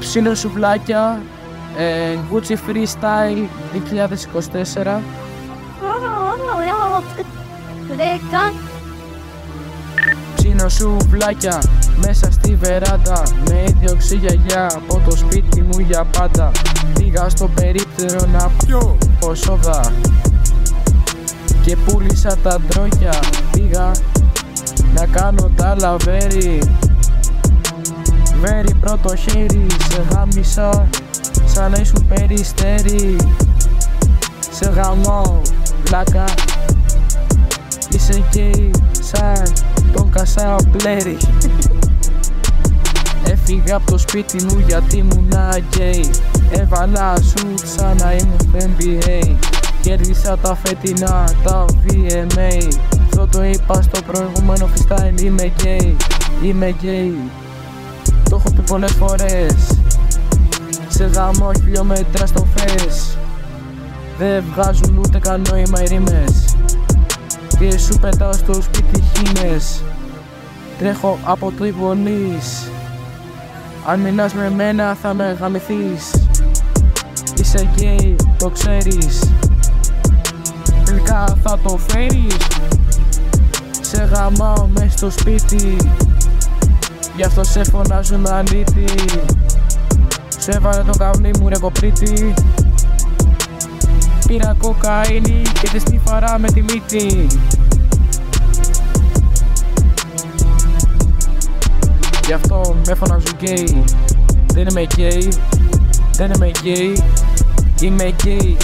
Ψήνω σουβλάκια, Gucci Freestyle 2024. Ψήνω σουβλάκια μέσα στη βεράντα, με έδιωξε γιαγιά από το σπίτι μου για πάντα. Πήγα στο περίπτερο να πιω σόδα και πούλησα τα ντρόκια. Πήγα να κάνω τα λαβέρι, βέρι πρώτο χέρι. Σε γάμισα σαν να ήσουν περιστέρι. Σε γαμώ βλάκα, είσαι γκέι σαν τον Κασαπλέρι. Έφυγα από το σπίτι μου γιατί ήμουνα γκέι. Έβαλα σουτ σαν να ήμουν στο NBA. Κέρδισα τα φετινά, τα VMA. Αυτό το είπα στο προηγούμενο freestyle, είμαι γκέι. Είμαι γκέι, το έχω πει πολλές φορές. Σε γάμο χιλιόμετρα στο φες. Δεν βγάζουν ούτε καν νόημα οι ρήμες. Και σου πετάω στο σπίτι χήνες. Τρέχω από το γονείς. Αν μείνας με μένα θα με γαμηθείς. Είσαι γκέι, το ξέρεις. Τελικά θα το φέρεις. Σε γαμάω μες στο σπίτι. Γι' αυτό σε φωνάζουν αλήτη. Σου έβαλε το καβλί μου ρε κοπρίτη. Πήρα κοκαίνη και τη στιφαρά με τη μύτη. Γι' αυτό με φωνάζουν γκέι. Δεν είμαι γκέι, δεν είμαι γκέι, είμαι γκέι.